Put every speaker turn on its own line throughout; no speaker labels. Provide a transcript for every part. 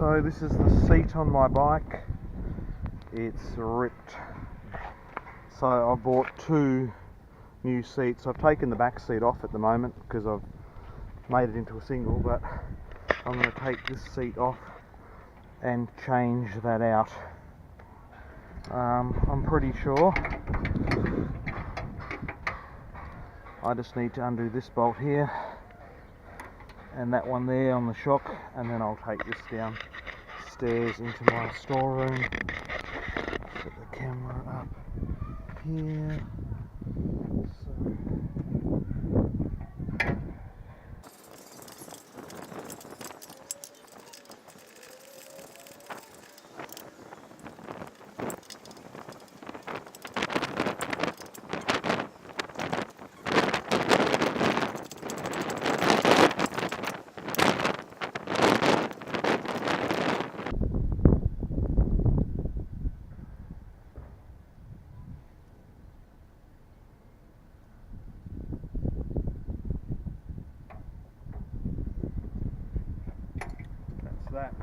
So this is the seat on my bike. It's ripped. So I bought two new seats. I've taken the back seat off at the moment because I've made it into a single, but I'm going to take this seat off and change that out. I'm pretty sure I just need to undo this bolt here and that one there on the shock, and then I'll take this downstairs into my storeroom. Set the camera up here. That.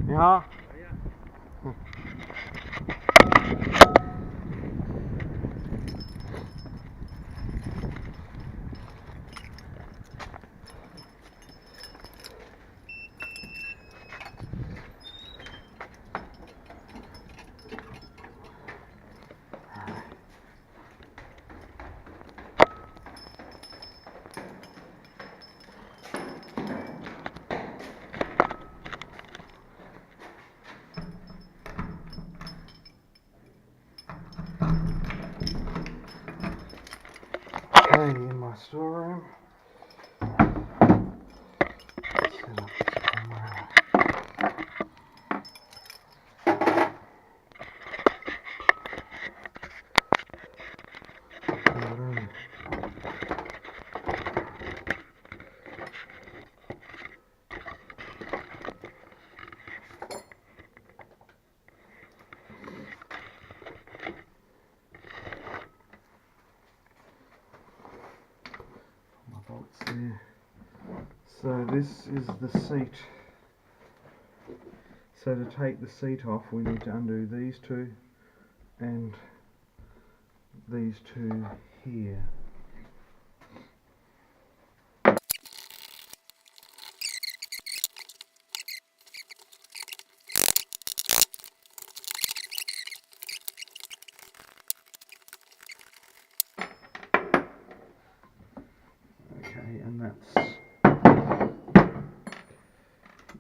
Yeah. In my storeroom. Set up this camera. Bolts there. So this is the seat. So to take the seat off, we need to undo these two and these two here. And that's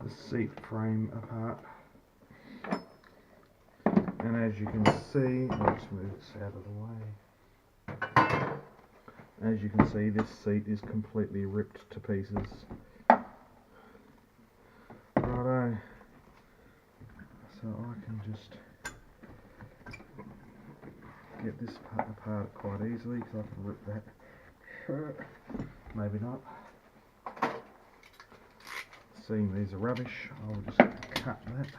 the seat frame apart, and as you can see, I'll just move this out of the way. As you can see, this seat is completely ripped to pieces. Righto, so I can just get this part apart quite easily because I can rip that. Maybe not. Seeing these are rubbish, I'll just cut that.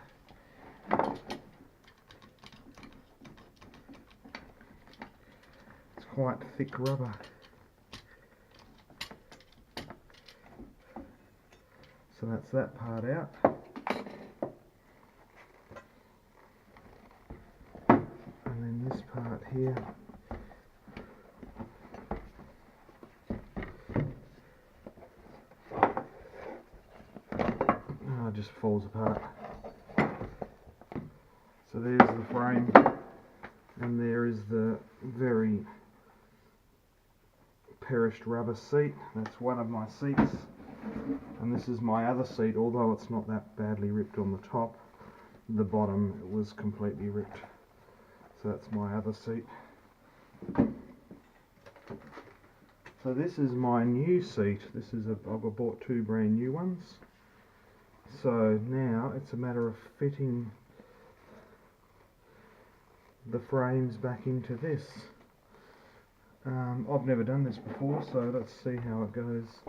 It's quite thick rubber. So that's that part out. And then this part here. Just falls apart. So there's the frame, and there is the very perished rubber seat. That's one of my seats, and this is my other seat. Although it's not that badly ripped on the top, the bottom was completely ripped. So that's my other seat. So this is my new seat. This is I've bought two brand new ones. So now it's a matter of fitting the frames back into this. I've never done this before, so let's see how it goes.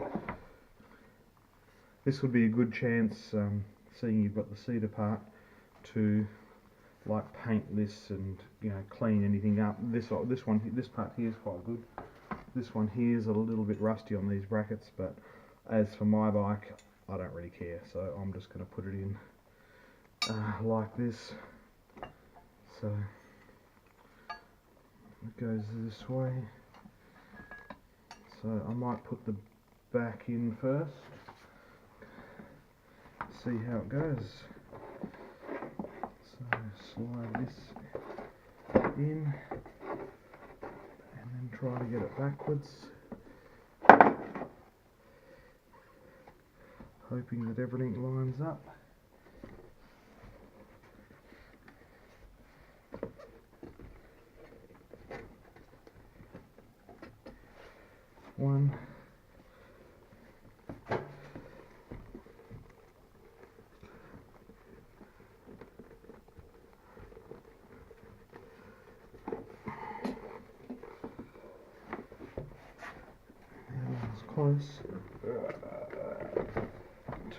This would be a good chance, seeing you've got the seat apart, to like paint this and clean anything up. This part here is quite good. this one here is a little bit rusty on these brackets, but as for my bike, I don't really care, so I'm just going to put it in like this. So it goes this way. So I might put the back in first, see how it goes. So slide this in and then try to get it backwards, hoping that everything lines up. One. Close.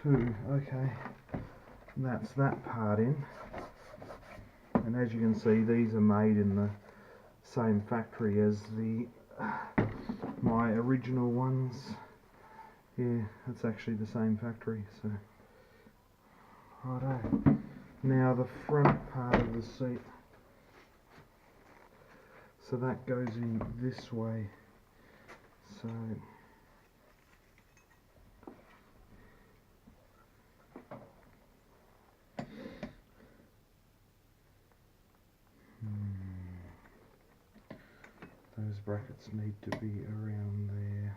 Two. Okay, and that's that part in. And as you can see, these are made in the same factory as my original ones. Yeah, it's actually the same factory. So, righto. Now the front part of the seat. So that goes in this way. So. Those brackets need to be around there.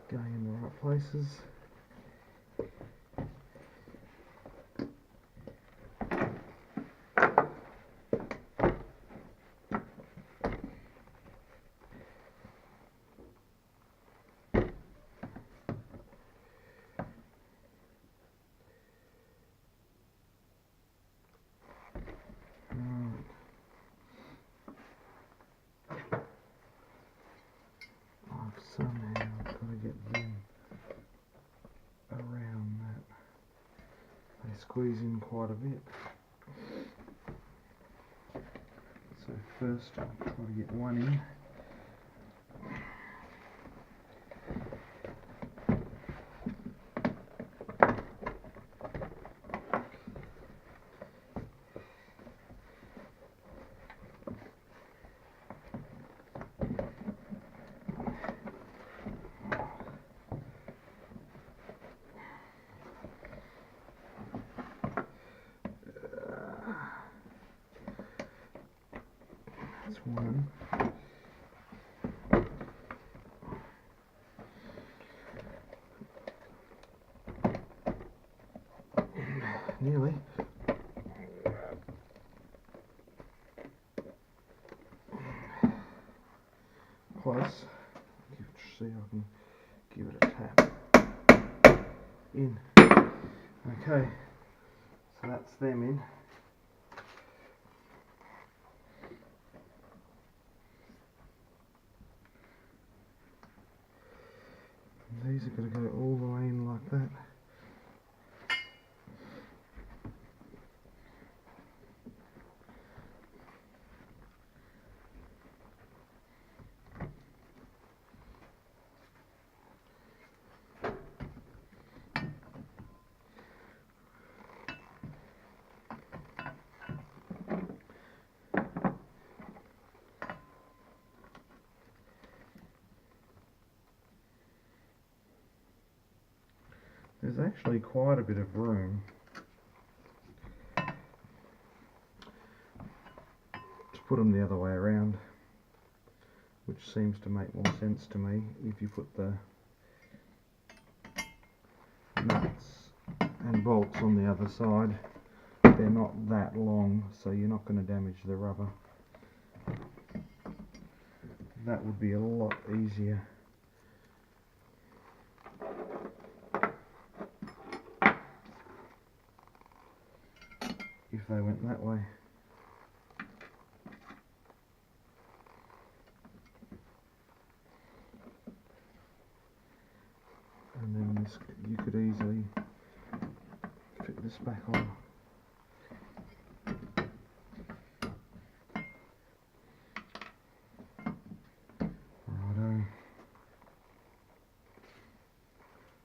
Going in the right places. Somehow I've got to get them around that. They squeeze in quite a bit. So first I'll try to get one in. That's one. Nearly. Close. See, I can give it a tap. In. Okay. So that's them in. These are going to go all the way in like that. There's actually quite a bit of room. put them the other way around, which seems to make more sense to me. If you put the nuts and bolts on the other side, they're not that long, so you're not going to damage the rubber. That would be a lot easier. If they went that way. And then this, you could easily fit this back on. Righto.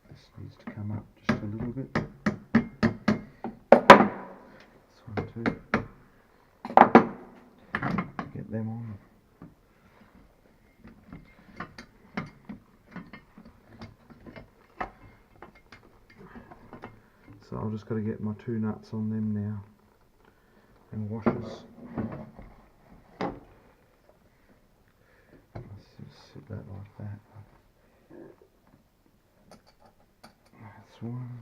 This needs to come up just a little bit. This one too. Get them on. So I've just got to get my two nuts on them now, and washers. Let's just sit that like that. That's one.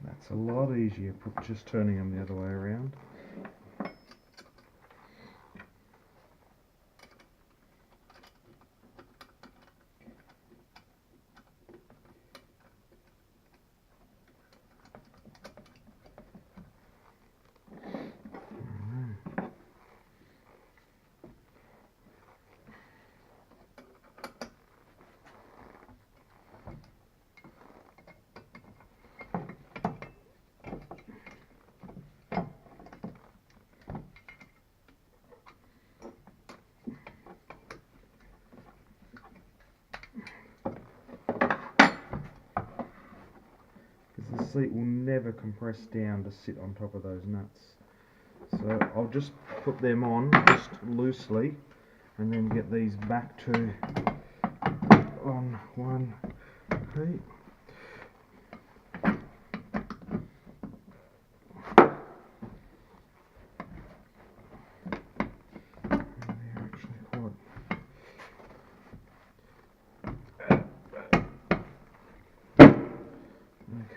That's a lot easier, just turning them the other way around. The seat will never compress down to sit on top of those nuts. So I'll just put them on just loosely and then get these back to on one feet.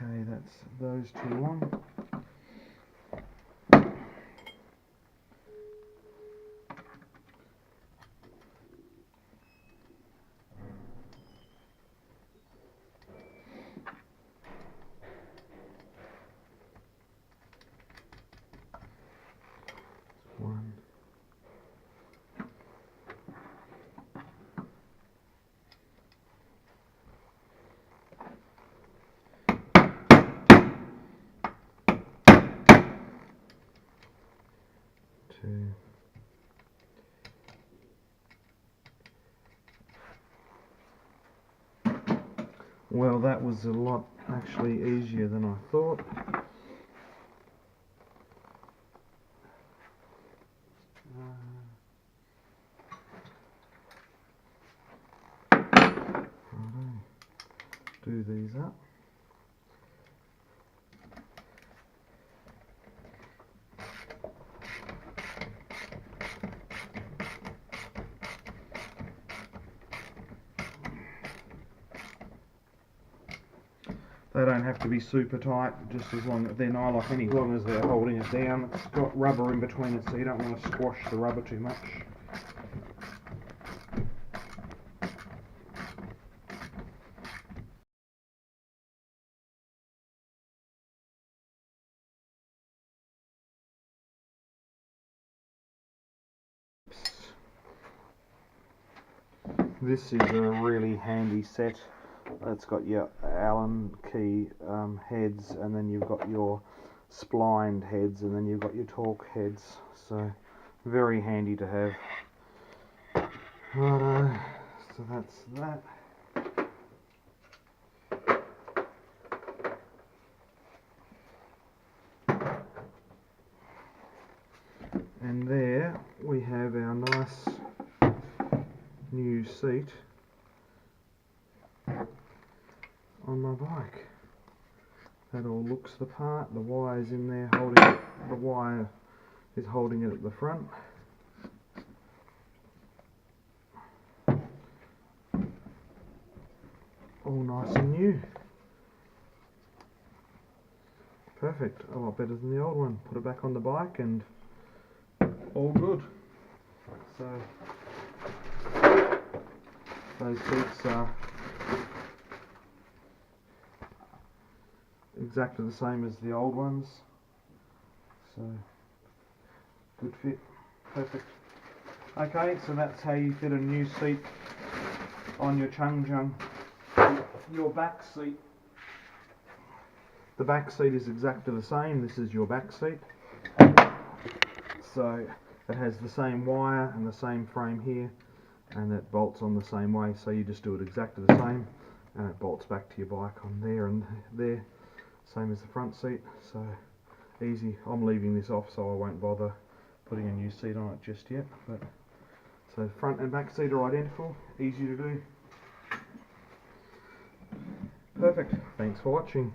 Okay, that's those two on. One. Two. Well, that was a lot actually easier than I thought. Do these up. They don't have to be super tight, just as long as they're not like any, as long as they're holding it down. It's got rubber in between it, so you don't want to squash the rubber too much. This is a really handy set. It's got your Allen key heads, and then you've got your splined heads, and then you've got your torque heads. So very handy to have. Righto, so that's that. And there we have our nice new seat on my bike. That all looks the part. The wire's in there holding it. The wire is holding it at the front. All nice and new. Perfect. A lot better than the old one. Put it back on the bike and all good. So those seats are exactly the same as the old ones. So good fit. Perfect. Okay, so that's how you fit a new seat on your Chang Jiang. Your back seat. The back seat is exactly the same. This is your back seat. So it has the same wire and the same frame here, and it bolts on the same way. So you just do it exactly the same, and it bolts back to your bike on there and there. Same as the front seat. So easy. I'm leaving this off, so I won't bother putting a new seat on it just yet. But so front and back seat are identical. Easy to do. Perfect. Thanks for watching.